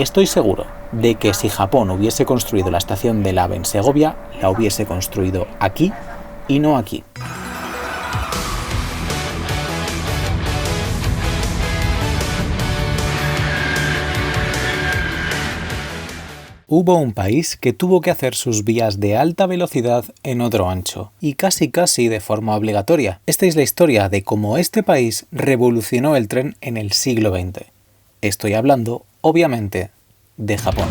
Estoy seguro de que si Japón hubiese construido la estación del AVE en Segovia, la hubiese construido aquí y no aquí. Hubo un país que tuvo que hacer sus vías de alta velocidad en otro ancho, y casi de forma obligatoria. Esta es la historia de cómo este país revolucionó el tren en el siglo XX. Estoy hablando, obviamente, de Japón.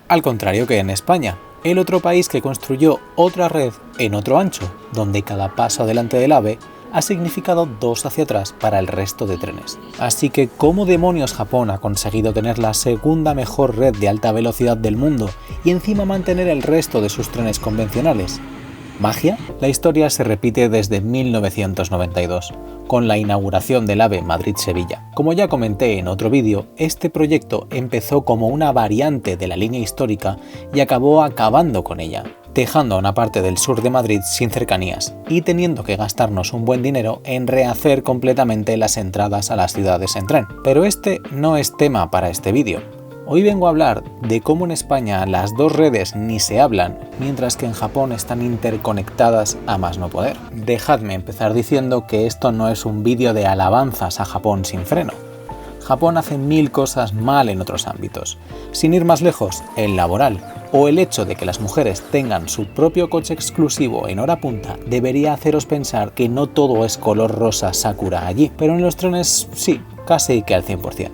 Al contrario que en España, el otro país que construyó otra red en otro ancho, donde cada paso adelante del AVE ha significado 2 hacia atrás para el resto de trenes. Así que, ¿cómo demonios Japón ha conseguido tener la segunda mejor red de alta velocidad del mundo y encima mantener el resto de sus trenes convencionales? ¿Magia? La historia se repite desde 1992, con la inauguración del AVE Madrid-Sevilla. Como ya comenté en otro vídeo, este proyecto empezó como una variante de la línea histórica y acabó acabando con ella, dejando a una parte del sur de Madrid sin cercanías y teniendo que gastarnos un buen dinero en rehacer completamente las entradas a las ciudades en tren. Pero este no es tema para este vídeo. Hoy vengo a hablar de cómo en España las dos redes ni se hablan, mientras que en Japón están interconectadas a más no poder. Dejadme empezar diciendo que esto no es un vídeo de alabanzas a Japón sin freno. Japón hace 1000 cosas mal en otros ámbitos. Sin ir más lejos, el laboral, o el hecho de que las mujeres tengan su propio coche exclusivo en hora punta, debería haceros pensar que no todo es color rosa Sakura allí, pero en los trenes sí, casi que al 100%.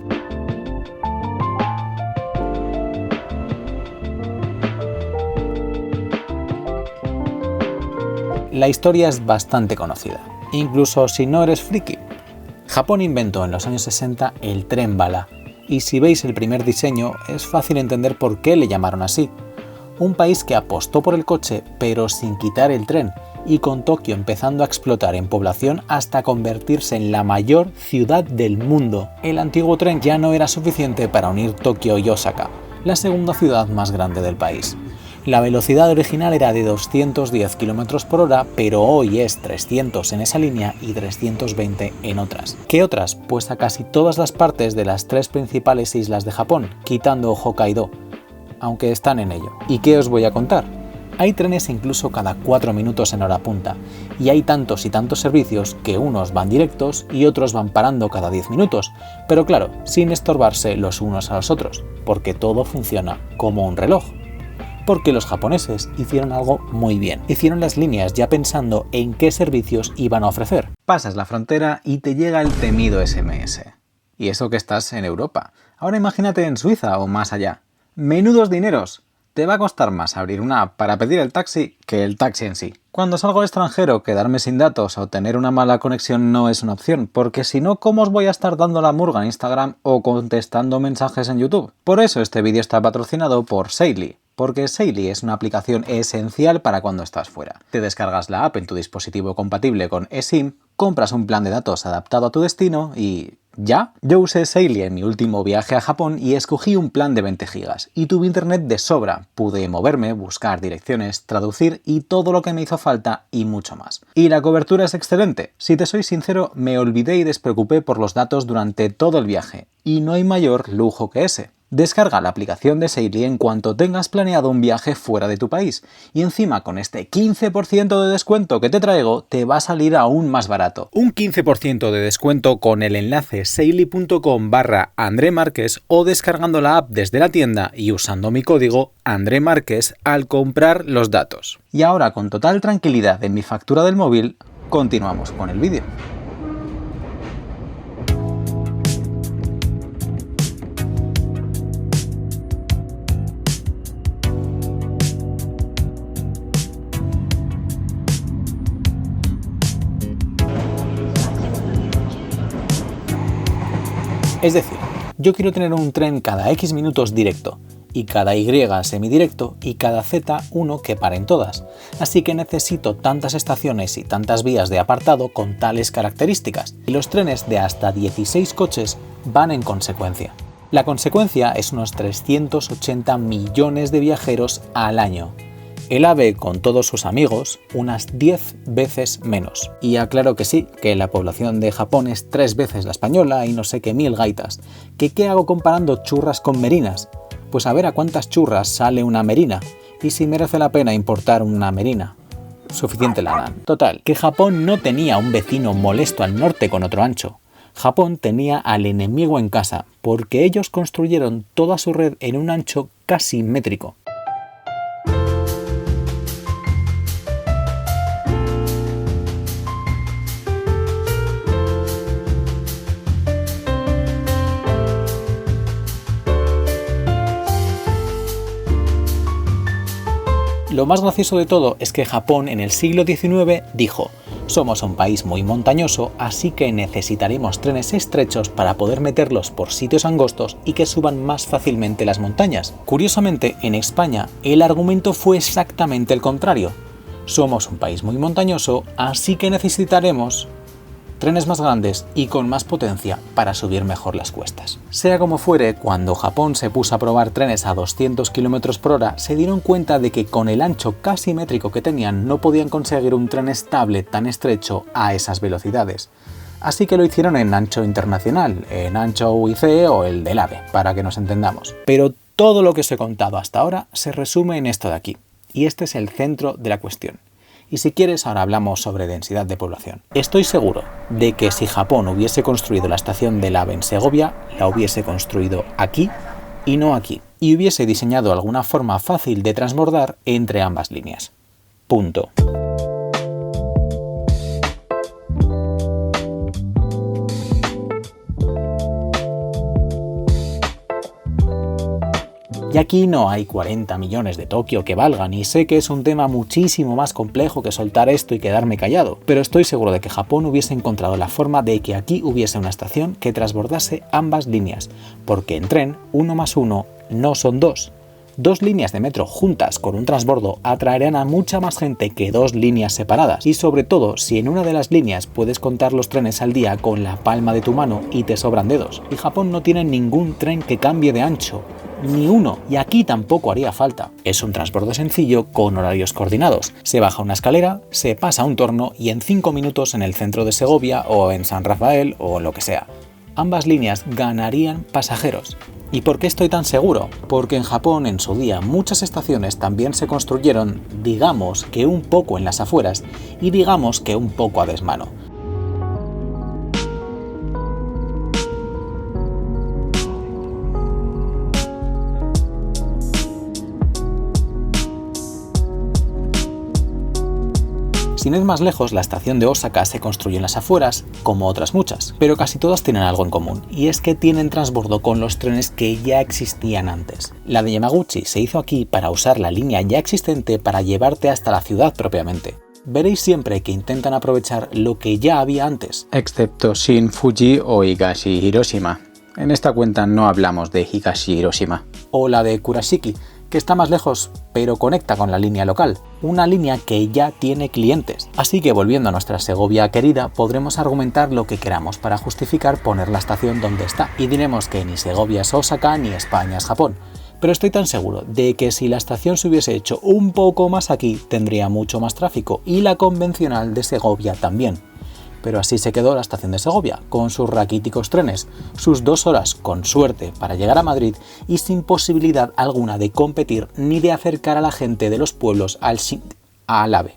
La historia es bastante conocida, incluso si no eres friki. Japón inventó en los años 60 el tren bala, y si veis el primer diseño es fácil entender por qué le llamaron así. Un país que apostó por el coche pero sin quitar el tren, y con Tokio empezando a explotar en población hasta convertirse en la mayor ciudad del mundo. El antiguo tren ya no era suficiente para unir Tokio y Osaka, la segunda ciudad más grande del país. La velocidad original era de 210 km por hora, pero hoy es 300 en esa línea y 320 en otras. ¿Qué otras? Pues a casi todas las partes de las 3 principales islas de Japón, quitando Hokkaido, aunque están en ello. ¿Y qué os voy a contar? Hay trenes incluso cada 4 minutos en hora punta, y hay tantos y tantos servicios que unos van directos y otros van parando cada 10 minutos, pero claro, sin estorbarse los unos a los otros, porque todo funciona como un reloj. Porque los japoneses hicieron algo muy bien. Hicieron las líneas ya pensando en qué servicios iban a ofrecer. Pasas la frontera y te llega el temido SMS. Y eso que estás en Europa. Ahora imagínate en Suiza o más allá. ¡Menudos dineros! Te va a costar más abrir una app para pedir el taxi que el taxi en sí. Cuando salgo al extranjero, quedarme sin datos o tener una mala conexión no es una opción, porque si no, ¿cómo os voy a estar dando la murga en Instagram o contestando mensajes en YouTube? Por eso este vídeo está patrocinado por Saily. Porque Saily es una aplicación esencial para cuando estás fuera. Te descargas la app en tu dispositivo compatible con eSIM, compras un plan de datos adaptado a tu destino y... ¿ya? Yo usé Saily en mi último viaje a Japón y escogí un plan de 20 GB y tuve internet de sobra. Pude moverme, buscar direcciones, traducir y todo lo que me hizo falta y mucho más. Y la cobertura es excelente. Si te soy sincero, me olvidé y despreocupé por los datos durante todo el viaje. Y no hay mayor lujo que ese. Descarga la aplicación de Saily en cuanto tengas planeado un viaje fuera de tu país y encima con este 15% de descuento que te traigo te va a salir aún más barato. Un 15% de descuento con el enlace saily.com/André Márquez o descargando la app desde la tienda y usando mi código André Márquez al comprar los datos. Y ahora con total tranquilidad en mi factura del móvil, continuamos con el vídeo. Es decir, yo quiero tener un tren cada X minutos directo, y cada Y semidirecto, y cada Z uno que paren todas. Así que necesito tantas estaciones y tantas vías de apartado con tales características, y los trenes de hasta 16 coches van en consecuencia. La consecuencia es unos 380 millones de viajeros al año. El AVE con todos sus amigos, unas 10 veces menos. Y aclaro que sí, que la población de Japón es 3 veces la española y no sé qué 1000 gaitas. ¿Qué hago comparando churras con merinas? Pues a ver a cuántas churras sale una merina y si merece la pena importar una merina. Suficiente lana. Total, que Japón no tenía un vecino molesto al norte con otro ancho. Japón tenía al enemigo en casa, porque ellos construyeron toda su red en un ancho casi métrico. Lo más gracioso de todo es que Japón en el siglo XIX dijo: somos un país muy montañoso, así que necesitaremos trenes estrechos para poder meterlos por sitios angostos y que suban más fácilmente las montañas. Curiosamente, en España el argumento fue exactamente el contrario. Somos un país muy montañoso, así que necesitaremos trenes más grandes y con más potencia para subir mejor las cuestas. Sea como fuere, cuando Japón se puso a probar trenes a 200 km por hora, se dieron cuenta de que con el ancho casi métrico que tenían no podían conseguir un tren estable tan estrecho a esas velocidades. Así que lo hicieron en ancho internacional, en ancho UIC o el del AVE, para que nos entendamos. Pero todo lo que os he contado hasta ahora se resume en esto de aquí, y este es el centro de la cuestión. Y si quieres, ahora hablamos sobre densidad de población. Estoy seguro de que si Japón hubiese construido la estación del AVE en Segovia, la hubiese construido aquí y no aquí, y hubiese diseñado alguna forma fácil de transbordar entre ambas líneas. Punto. Y aquí no hay 40 millones de Tokio que valgan, y sé que es un tema muchísimo más complejo que soltar esto y quedarme callado, pero estoy seguro de que Japón hubiese encontrado la forma de que aquí hubiese una estación que transbordase ambas líneas, porque en tren 1 más 1 no son 2. 2 líneas de metro juntas con un transbordo atraerán a mucha más gente que 2 líneas separadas, y sobre todo si en una de las líneas puedes contar los trenes al día con la palma de tu mano y te sobran dedos. Y Japón no tiene ningún tren que cambie de ancho, ni uno, y aquí tampoco haría falta. Es un transbordo sencillo con horarios coordinados. Se baja una escalera, se pasa un torno y en 5 minutos en el centro de Segovia o en San Rafael o lo que sea. Ambas líneas ganarían pasajeros. ¿Y por qué estoy tan seguro? Porque en Japón en su día muchas estaciones también se construyeron, digamos que un poco en las afueras y digamos que un poco a desmano. Sin ir más lejos, la estación de Osaka se construyó en las afueras, como otras muchas, pero casi todas tienen algo en común, y es que tienen transbordo con los trenes que ya existían antes. La de Yamaguchi se hizo aquí para usar la línea ya existente para llevarte hasta la ciudad propiamente. Veréis siempre que intentan aprovechar lo que ya había antes. Excepto Shin Fuji o Higashi Hiroshima. En esta cuenta no hablamos de Higashi Hiroshima. O la de Kurashiki, que está más lejos, pero conecta con la línea local, una línea que ya tiene clientes. Así que volviendo a nuestra Segovia querida, podremos argumentar lo que queramos para justificar poner la estación donde está, y diremos que ni Segovia es Osaka ni España es Japón. Pero estoy tan seguro de que si la estación se hubiese hecho un poco más aquí, tendría mucho más tráfico, y la convencional de Segovia también. Pero así se quedó la estación de Segovia, con sus raquíticos trenes, sus 2 horas con suerte para llegar a Madrid y sin posibilidad alguna de competir ni de acercar a la gente de los pueblos al AVE.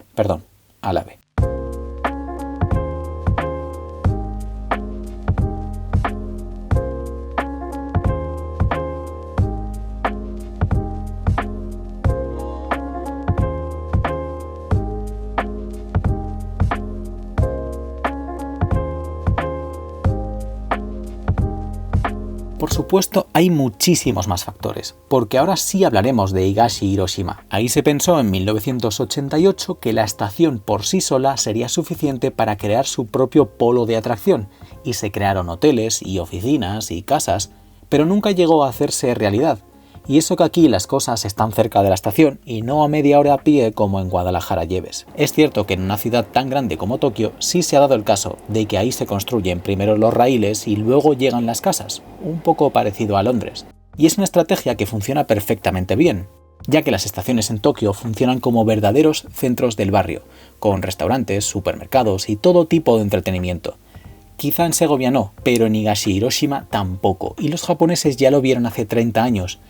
Por supuesto, hay muchísimos más factores, porque ahora sí hablaremos de Higashi Hiroshima. Ahí se pensó en 1988 que la estación por sí sola sería suficiente para crear su propio polo de atracción, y se crearon hoteles y oficinas y casas, pero nunca llegó a hacerse realidad. Y eso que aquí las cosas están cerca de la estación y no a media hora a pie como en Guadalajara lleves. Es cierto que en una ciudad tan grande como Tokio sí se ha dado el caso de que ahí se construyen primero los raíles y luego llegan las casas, un poco parecido a Londres. Y es una estrategia que funciona perfectamente bien, ya que las estaciones en Tokio funcionan como verdaderos centros del barrio, con restaurantes, supermercados y todo tipo de entretenimiento. Quizá en Segovia no, pero en Higashi y Hiroshima tampoco, y los japoneses ya lo vieron hace 30 años.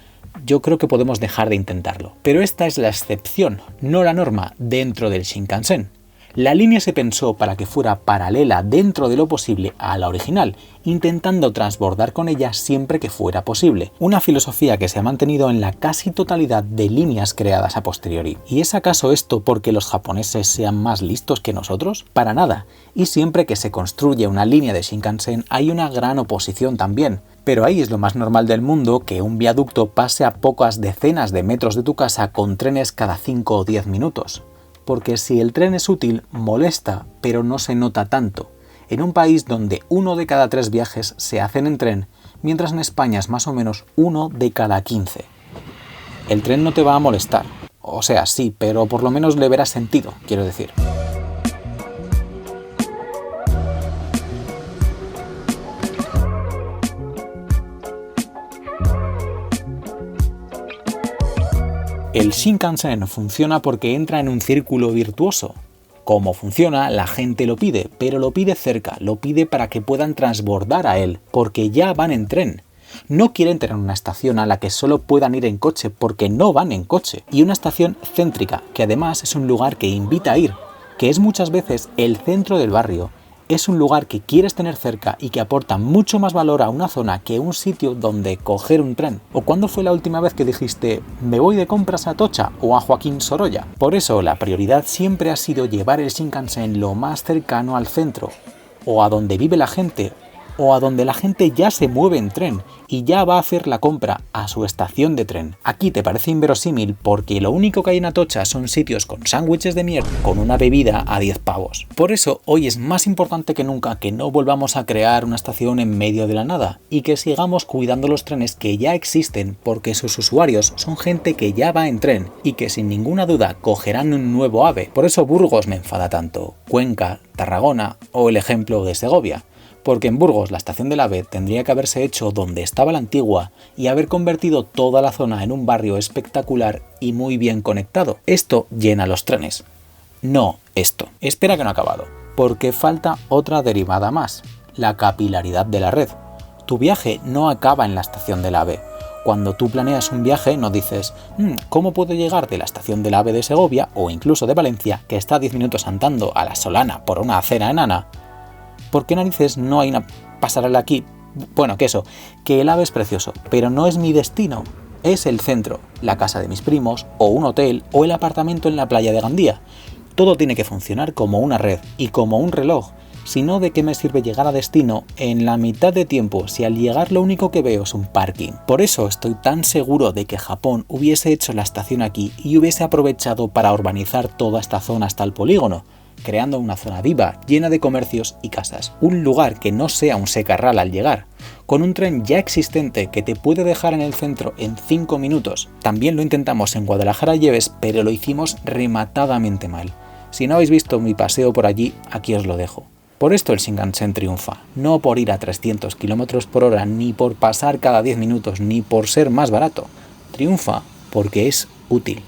Yo creo que podemos dejar de intentarlo. Pero esta es la excepción, no la norma, dentro del Shinkansen. La línea se pensó para que fuera paralela dentro de lo posible a la original, intentando transbordar con ella siempre que fuera posible. Una filosofía que se ha mantenido en la casi totalidad de líneas creadas a posteriori. ¿Y es acaso esto porque los japoneses sean más listos que nosotros? Para nada. Y siempre que se construye una línea de Shinkansen hay una gran oposición también. Pero ahí es lo más normal del mundo que un viaducto pase a pocas decenas de metros de tu casa con trenes cada 5 o 10 minutos. Porque si el tren es útil, molesta, pero no se nota tanto. En un país donde 1 de cada 3 viajes se hacen en tren, mientras en España es más o menos 1 de cada 15. El tren no te va a molestar. O sea, sí, pero por lo menos le verás sentido, quiero decir. El Shinkansen funciona porque entra en un círculo virtuoso. Como funciona, la gente lo pide, pero lo pide cerca, lo pide para que puedan transbordar a él, porque ya van en tren. No quieren tener una estación a la que solo puedan ir en coche, porque no van en coche. Y una estación céntrica, que además es un lugar que invita a ir, que es muchas veces el centro del barrio. Es un lugar que quieres tener cerca y que aporta mucho más valor a una zona que un sitio donde coger un tren. ¿O cuándo fue la última vez que dijiste me voy de compras a Atocha o a Joaquín Sorolla? Por eso la prioridad siempre ha sido llevar el Shinkansen lo más cercano al centro, o a donde vive la gente, o a donde la gente ya se mueve en tren y ya va a hacer la compra a su estación de tren. Aquí te parece inverosímil porque lo único que hay en Atocha son sitios con sándwiches de mierda con una bebida a 10 pavos. Por eso hoy es más importante que nunca que no volvamos a crear una estación en medio de la nada y que sigamos cuidando los trenes que ya existen porque sus usuarios son gente que ya va en tren y que sin ninguna duda cogerán un nuevo AVE. Por eso Burgos me enfada tanto, Cuenca, Tarragona o el ejemplo de Segovia. Porque en Burgos la estación del AVE tendría que haberse hecho donde estaba la antigua y haber convertido toda la zona en un barrio espectacular y muy bien conectado. Esto llena los trenes. No esto. Espera que no ha acabado, porque falta otra derivada más, la capilaridad de la red. Tu viaje no acaba en la estación del AVE. Cuando tú planeas un viaje no dices ¿cómo puedo llegar de la estación del AVE de Segovia o incluso de Valencia, que está a 10 minutos andando, a La Solana por una acera enana? ¿Por qué narices no hay una pasarela aquí? Bueno, que el AVE es precioso, pero no es mi destino. Es el centro, la casa de mis primos, o un hotel, o el apartamento en la playa de Gandía. Todo tiene que funcionar como una red y como un reloj. Si no, ¿de qué me sirve llegar a destino en la mitad de tiempo si al llegar lo único que veo es un parking? Por eso estoy tan seguro de que Japón hubiese hecho la estación aquí y hubiese aprovechado para urbanizar toda esta zona hasta el polígono, creando una zona viva, llena de comercios y casas. Un lugar que no sea un secarral al llegar, con un tren ya existente que te puede dejar en el centro en 5 minutos. También lo intentamos en Guadalajara Lleves, pero lo hicimos rematadamente mal. Si no habéis visto mi paseo por allí, aquí os lo dejo. Por esto el Shinkansen triunfa, no por ir a 300 km por hora, ni por pasar cada 10 minutos, ni por ser más barato. Triunfa porque es útil.